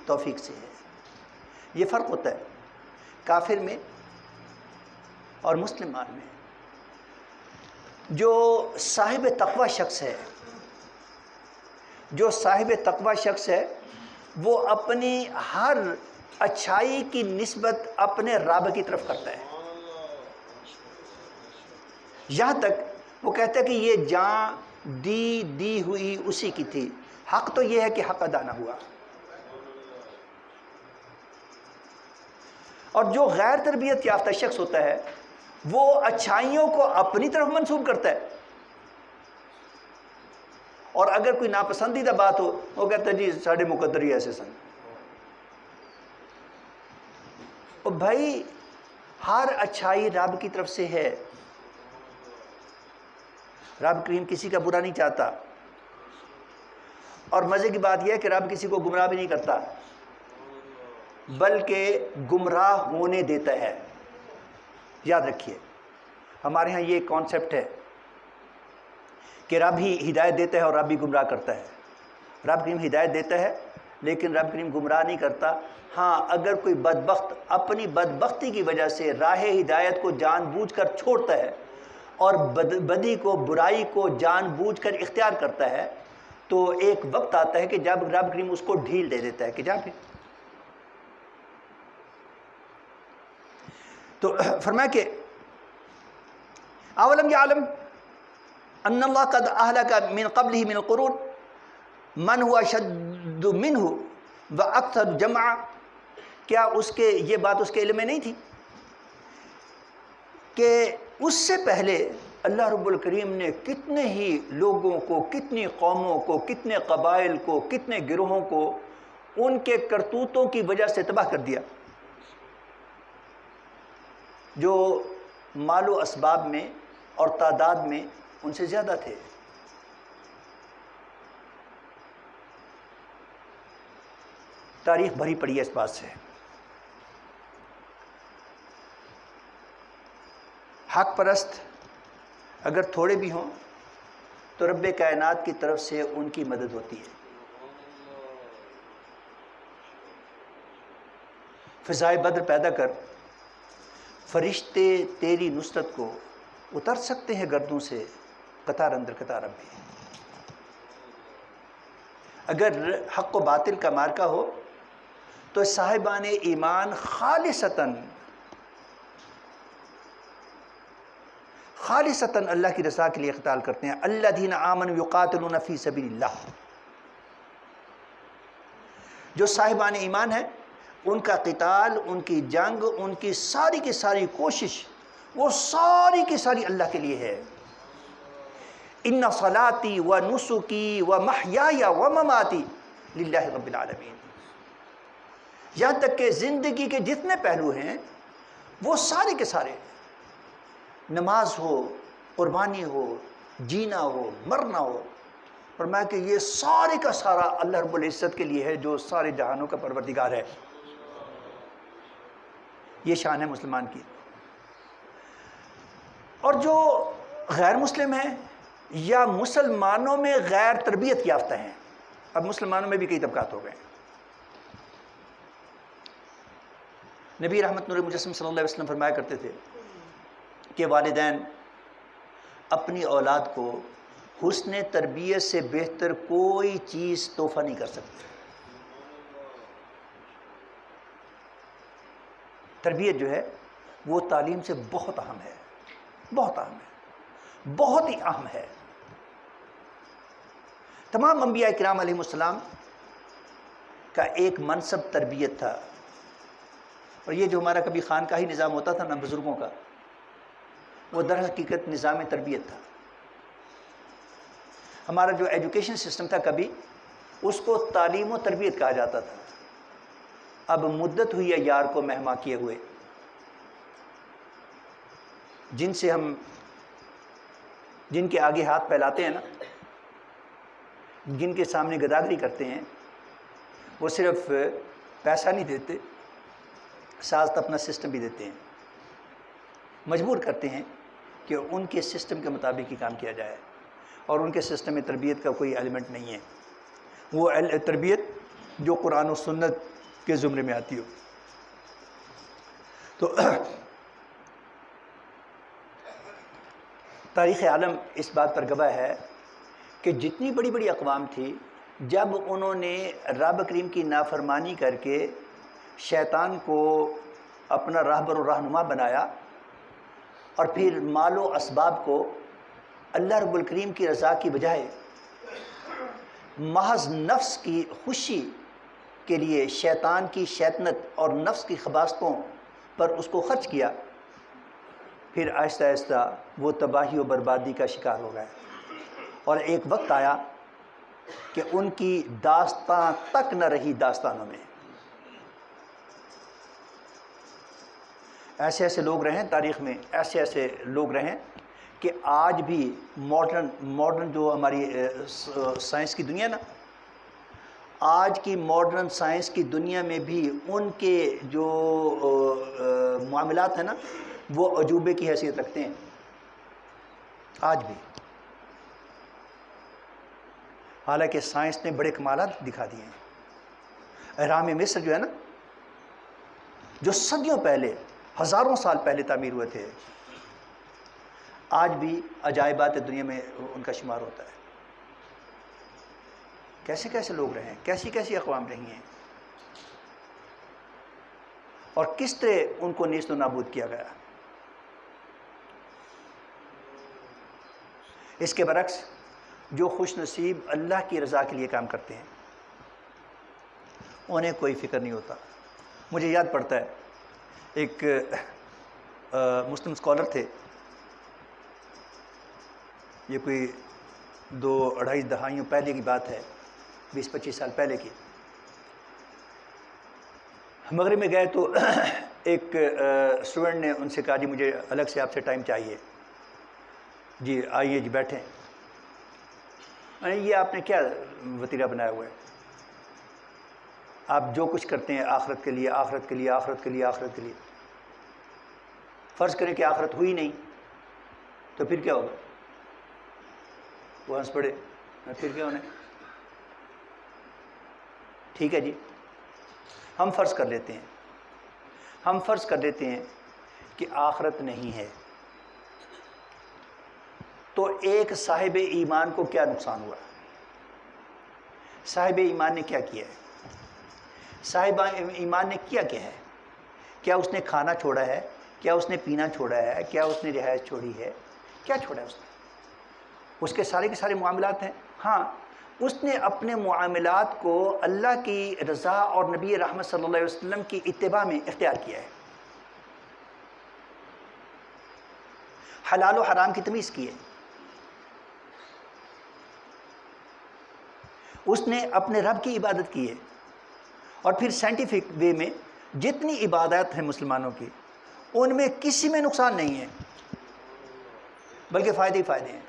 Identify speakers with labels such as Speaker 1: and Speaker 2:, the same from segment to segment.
Speaker 1: توفیق سے ہے۔ یہ فرق ہوتا ہے کافر میں اور مسلمان میں۔ جو صاحب تقوی شخص ہے، جو صاحب تقوی شخص ہے، وہ اپنی ہر اچھائی کی نسبت اپنے رب کی طرف کرتا ہے، یہاں تک وہ کہتا ہے کہ یہ جان دی ہوئی اسی کی تھی، حق تو یہ ہے کہ حق ادا نہ ہوا۔ اور جو غیر تربیت یافتہ شخص ہوتا ہے وہ اچھائیوں کو اپنی طرف منسوب کرتا ہے، اور اگر کوئی ناپسندیدہ بات ہو وہ کہتا ہے جی ساڑھے مقدر ہی ایسے سن۔ اور بھائی ہر اچھائی رب کی طرف سے ہے، رب کریم کسی کا برا نہیں چاہتا، اور مزے کی بات یہ ہے کہ رب کسی کو گمراہ بھی نہیں کرتا بلکہ گمراہ ہونے دیتا ہے۔ یاد رکھیے ہمارے ہاں یہ کانسیپٹ ہے کہ رب ہی ہدایت دیتا ہے اور رب ہی گمراہ کرتا ہے۔ رب کریم ہدایت دیتا ہے لیکن رب کریم گمراہ نہیں کرتا۔ ہاں اگر کوئی بدبخت اپنی بدبختی کی وجہ سے راہ ہدایت کو جان بوجھ کر چھوڑتا ہے اور بدی کو، برائی کو جان بوجھ کر اختیار کرتا ہے تو ایک وقت آتا ہے کہ جب رب کریم اس کو ڈھیل دے دیتا ہے کہ جا پھر۔ تو فرمایا کہ اولم یعلم ان اللہ قد اہلک من قبلہ من القرون من هو اشد منہ واکثر جمعا، کیا اس کے یہ بات اس کے علم میں نہیں تھی کہ اس سے پہلے اللہ رب الکریم نے کتنے ہی لوگوں کو، کتنی قوموں کو، کتنے قبائل کو، کتنے گروہوں کو ان کے کرتوتوں کی وجہ سے تباہ کر دیا، جو مال و اسباب میں اور تعداد میں ان سے زیادہ تھے۔ تاریخ بھری پڑی ہے اس بات سے۔ حق پرست اگر تھوڑے بھی ہوں تو رب کائنات کی طرف سے ان کی مدد ہوتی ہے۔ فضائے بدر پیدا کر، فرشتے تیری نصرت کو اتر سکتے ہیں گردوں سے قطار اندر قطار اب بھی۔ اگر حق و باطل کا معرکہ ہو تو صاحبان ایمان خالصتاً اللہ کی رضا کے لیے قتال کرتے ہیں۔ الذین آمنوا یقاتلون فی سبیل اللہ، جو صاحبان ایمان ہیں ان کا قتال، ان کی جنگ، ان کی ساری کوشش وہ ساری کی ساری اللہ کے لیے ہے۔ ان صلاتی و نسکی و محیای و مماتی للہ رب العالمین، یہاں تک کہ زندگی کے جتنے پہلو ہیں وہ سارے کے سارے، نماز ہو، قربانی ہو، جینا ہو، مرنا ہو، فرمایا کہ یہ سارے کا سارا اللہ رب العزت کے لیے ہے جو سارے جہانوں کا پروردگار ہے۔ یہ شان ہے مسلمان کی۔ اور جو غیر مسلم ہیں یا مسلمانوں میں غیر تربیت یافتہ ہیں، اب مسلمانوں میں بھی کئی طبقات ہو گئے ہیں۔ نبی رحمت نور مجسم صلی اللہ علیہ وسلم فرمایا کرتے تھے کہ والدین اپنی اولاد کو حسن تربیت سے بہتر کوئی چیز تحفہ نہیں کر سکتے۔ تربیت جو ہے وہ تعلیم سے بہت اہم ہے، بہت اہم ہے، بہت ہی اہم ہے۔ تمام انبیاء کرام علیہ السلام کا ایک منصب تربیت تھا، اور یہ جو ہمارا کبھی خانقاہی نظام ہوتا تھا نا بزرگوں کا، وہ در حقیقت نظام تربیت تھا۔ ہمارا جو ایجوکیشن سسٹم تھا کبھی اس کو تعلیم و تربیت کہا جاتا تھا، اب مدت ہوئی ہے یار کو مہما کیے ہوئے، جن کے آگے ہاتھ پھیلاتے ہیں نا، جن کے سامنے گداگری کرتے ہیں، وہ صرف پیسہ نہیں دیتے، ساتھ اپنا سسٹم بھی دیتے ہیں، مجبور کرتے ہیں کہ ان کے سسٹم کے مطابق ہی کام کیا جائے، اور ان کے سسٹم میں تربیت کا کوئی ایلیمنٹ نہیں ہے۔ وہ تربیت جو قرآن و سنت کے زمرے میں آتی ہو. تو تاریخ عالم اس بات پر گواہ ہے کہ جتنی بڑی بڑی اقوام تھی، جب انہوں نے رب کریم کی نافرمانی کر کے شیطان کو اپنا راہبر و رہنما بنایا اور پھر مال و اسباب کو اللہ رب الکریم کی رضا کی بجائے محض نفس کی خوشی کے لیے شیطان کی شیطنت اور نفس کی خباستوں پر اس کو خرچ کیا، پھر آہستہ آہستہ وہ تباہی و بربادی کا شکار ہو گئے. اور ایک وقت آیا کہ ان کی داستان تک نہ رہی داستانوں میں. ایسے ایسے لوگ رہیں تاریخ میں، ایسے ایسے لوگ رہیں کہ آج بھی ماڈرن جو ہماری سائنس کی دنیا نا، آج کی ماڈرن سائنس کی دنیا میں بھی ان کے جو معاملات ہیں نا، وہ عجوبے کی حیثیت رکھتے ہیں آج بھی. حالانکہ سائنس نے بڑے کمالات دکھا دیے ہیں. اہرام مصر جو ہے نا، جو صدیوں پہلے، ہزاروں سال پہلے تعمیر ہوئے تھے، آج بھی عجائبات دنیا میں ان کا شمار ہوتا ہے. کیسے کیسے لوگ رہے ہیں، کیسی کیسی اقوام رہی ہیں، اور کس طرح ان کو نیست و نابود کیا گیا. اس کے برعکس جو خوش نصیب اللہ کی رضا کے لیے کام کرتے ہیں، انہیں کوئی فکر نہیں ہوتا. مجھے یاد پڑتا ہے ایک مسلم اسکالر تھے، یہ کوئی 2-2.5 دہائیوں پہلے کی بات ہے، 20-25 سال پہلے کی. مغرب میں گئے تو ایک اسٹوڈنٹ نے ان سے کہا جی مجھے الگ سے آپ سے ٹائم چاہیے. جی آئیے جی بیٹھیں. یہ آپ نے کیا وتیرہ بنایا ہوا ہے؟ آپ جو کچھ کرتے ہیں آخرت کے لیے، آخرت کے لیے، آخرت کے لیے، آخرت کے لیے. فرض کریں کہ آخرت ہوئی نہیں تو پھر کیا ہوگا؟ وہ ہنس پڑے. پھر کیا ہونا ہے؟ ٹھیک ہے جی، ہم فرض کر لیتے ہیں کہ آخرت نہیں ہے، تو ایک صاحب ایمان کو کیا نقصان ہوا؟ صاحب ایمان نے کیا کیا ہے؟ صاحب ایمان نے کیا ہے؟ کیا اس نے کھانا چھوڑا ہے؟ کیا اس نے پینا چھوڑا ہے؟ کیا اس نے رہائش چھوڑی ہے؟ کیا چھوڑا ہے اس نے؟ اس کے سارے کے سارے معاملات ہیں. ہاں، اس نے اپنے معاملات کو اللہ کی رضا اور نبی رحمت صلی اللہ علیہ وسلم کی اتباع میں اختیار کیا ہے. حلال و حرام کی تمیز کی ہے. اس نے اپنے رب کی عبادت کی ہے. اور پھر سائنٹیفک وے میں جتنی عبادات ہیں مسلمانوں کی، ان میں کسی میں نقصان نہیں ہے، بلکہ فائدے ہی فائدے ہیں.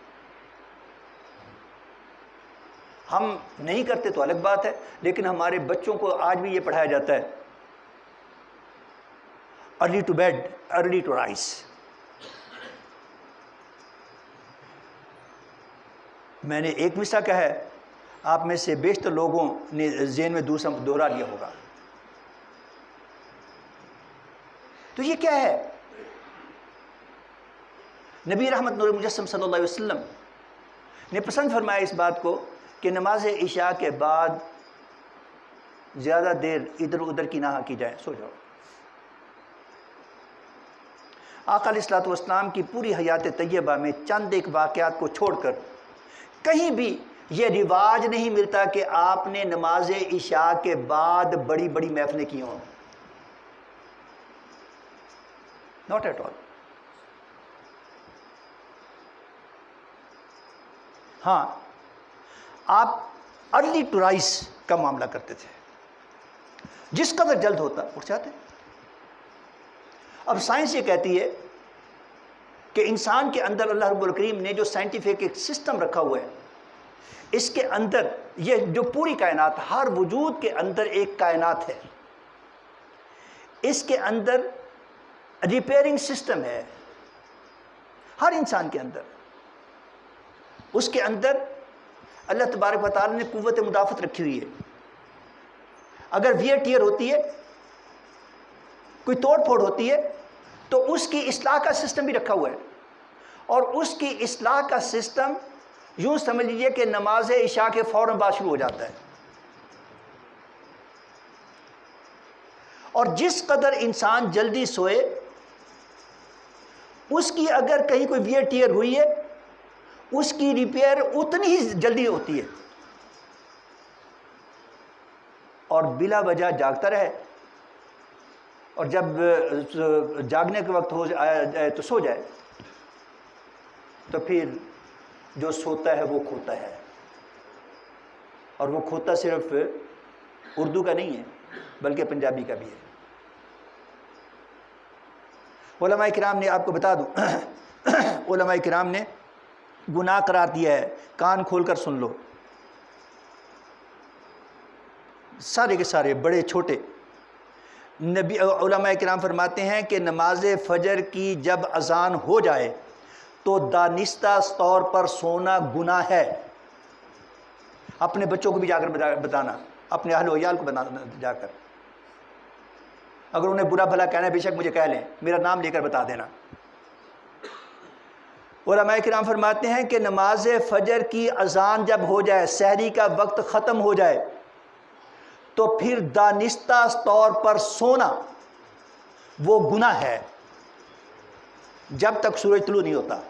Speaker 1: ہم نہیں کرتے تو الگ بات ہے، لیکن ہمارے بچوں کو آج بھی یہ پڑھایا جاتا ہے early to bed early to rise. میں نے ایک مسئلہ کہا ہے، آپ میں سے بیشتر لوگوں نے ذہن میں دوسرا دوہرا لیا ہوگا. تو یہ کیا ہے؟ نبی رحمت نور مجسم صلی اللہ علیہ وسلم نے پسند فرمایا اس بات کو کہ نماز عشاء کے بعد زیادہ دیر ادھر ادھر کی نہ کی جائے، سو جاؤ. آقا علیہ الصلوۃ والسلام کی پوری حیات طیبہ میں چند ایک واقعات کو چھوڑ کر کہیں بھی یہ رواج نہیں ملتا کہ آپ نے نماز عشاء کے بعد بڑی بڑی محفلیں کی ہوں. Not at all. ہاں، آپ ارلی ٹو رائز کا معاملہ کرتے تھے، جس قدر جلد ہوتا اٹھ جاتے. اب سائنس یہ کہتی ہے کہ انسان کے اندر اللہ رب الکریم نے جو سائنٹیفک ایک سسٹم رکھا ہوا ہے، اس کے اندر یہ جو پوری کائنات، ہر وجود کے اندر ایک کائنات ہے، اس کے اندر ریپیئرنگ سسٹم ہے. ہر انسان کے اندر، اس کے اندر اللہ تبارک و تعالی نے قوت مدافعت رکھی ہوئی ہے. اگر ویئر ٹیئر ہوتی ہے، کوئی توڑ پھوڑ ہوتی ہے، تو اس کی اصلاح کا سسٹم بھی رکھا ہوا ہے، اور اس کی اصلاح کا سسٹم یوں سمجھ لیجئے کہ نماز عشاء کے فوراً بعد شروع ہو جاتا ہے، اور جس قدر انسان جلدی سوئے اس کی اگر کہیں کوئی ویئر ٹیئر ہوئی ہے اس کی ریپیئر اتنی ہی جلدی ہوتی ہے، اور بلا وجہ جاگتا رہے اور جب جاگنے کے وقت ہو جائے تو سو جائے، تو پھر جو سوتا ہے وہ کھوتا ہے، اور وہ کھوتا صرف اردو کا نہیں ہے بلکہ پنجابی کا بھی ہے۔ علماء کرام نے، آپ کو بتا دوں، علماء کرام نے گناہ قرار دیا ہے، کان کھول کر سن لو، سارے کے سارے بڑے چھوٹے، نبی علماء کرام فرماتے ہیں کہ نماز فجر کی جب اذان ہو جائے تو دانستہ طور پر سونا گناہ ہے۔ اپنے بچوں کو بھی جا کر بتانا، اپنے اہل و عیال کو بتانا جا کر، اگر انہیں برا بھلا کہنا ہے بے شک مجھے کہہ لیں، میرا نام لے کر بتا دینا۔ علماء کرام فرماتے ہیں کہ نماز فجر کی اذان جب ہو جائے، سحری کا وقت ختم ہو جائے، تو پھر دانستہ طور پر سونا وہ گناہ ہے جب تک سورج طلوع نہیں ہوتا۔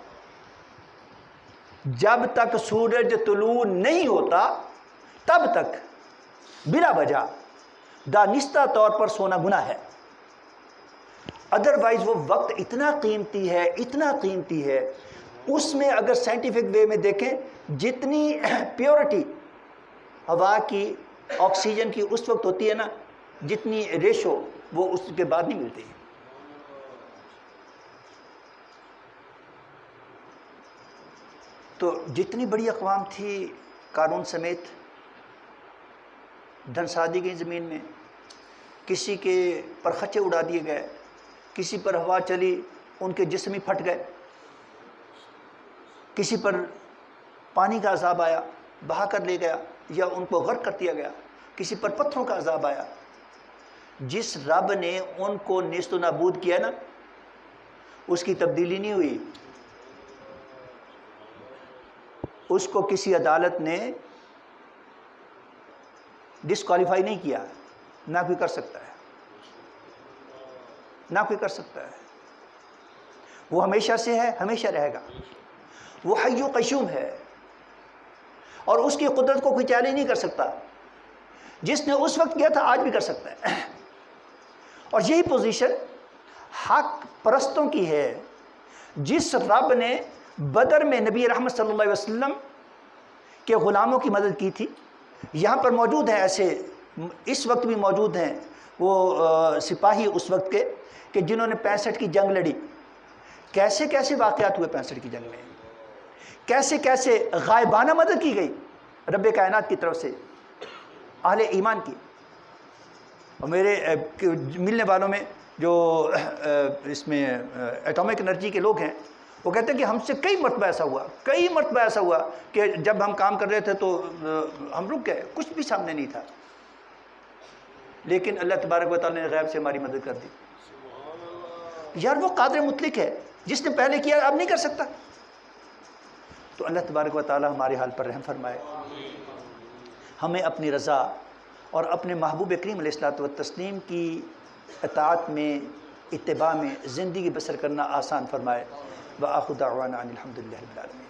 Speaker 1: جب تک سورج طلوع نہیں ہوتا تب تک بلا وجہ دانستہ طور پر سونا گناہ ہے۔ ادروائز وہ وقت اتنا قیمتی ہے، اتنا قیمتی ہے، اس میں اگر سائنٹیفک وے میں دیکھیں جتنی پیورٹی ہوا کی، آکسیجن کی اس وقت ہوتی ہے نا، جتنی ریشو وہ اس کے بعد نہیں ملتی۔ تو جتنی بڑی اقوام تھی، قارون سمیت، دھن سادی گئی زمین میں، کسی کے پر خچے اڑا دیے گئے، کسی پر ہوا چلی ان کے جسم ہی پھٹ گئے، کسی پر پانی کا عذاب آیا بہا کر لے گیا یا ان کو غرق کر دیا گیا، کسی پر پتھروں کا عذاب آیا۔ جس رب نے ان کو نیست و نابود کیا نا، اس کی تبدیلی نہیں ہوئی، اس کو کسی عدالت نے ڈسکوالیفائی نہیں کیا، نہ کوئی کر سکتا ہے، نہ کوئی کر سکتا ہے۔ وہ ہمیشہ سے ہے، ہمیشہ رہے گا، وہ حی و قیوم ہے، اور اس کی قدرت کو کوئی چیلنج نہیں کر سکتا۔ جس نے اس وقت کیا تھا آج بھی کر سکتا ہے، اور یہی پوزیشن حق پرستوں کی ہے۔ جس رب نے بدر میں نبی رحمت صلی اللہ علیہ وسلم کے غلاموں کی مدد کی تھی، یہاں پر موجود ہیں، ایسے اس وقت بھی موجود ہیں وہ سپاہی اس وقت کے کہ جنہوں نے 65 کی جنگ لڑی۔ کیسے کیسے واقعات ہوئے 65 کی جنگ میں، کیسے کیسے غائبانہ مدد کی گئی رب کائنات کی طرف سے اہل ایمان کی۔ اور میرے ملنے والوں میں جو اس میں ایٹامک انرجی کے لوگ ہیں، وہ کہتے ہیں کہ ہم سے کئی مرتبہ ایسا ہوا کہ جب ہم کام کر رہے تھے تو ہم رک گئے، کچھ بھی سامنے نہیں تھا، لیکن اللہ تبارک و تعالیٰ نے غیب سے ہماری مدد کر دی۔ یار وہ قادر مطلق ہے، جس نے پہلے کیا اب نہیں کر سکتا۔ تو اللہ تبارک و تعالیٰ ہمارے حال پر رحم فرمائے، ہمیں اپنی رضا اور اپنے محبوب کریم علیہ الصلوۃ والتسلیم کی اطاعت میں، اتباع میں زندگی بسر کرنا آسان فرمائے۔ وآخر دعوانا ان الحمد للہ رب العالمین۔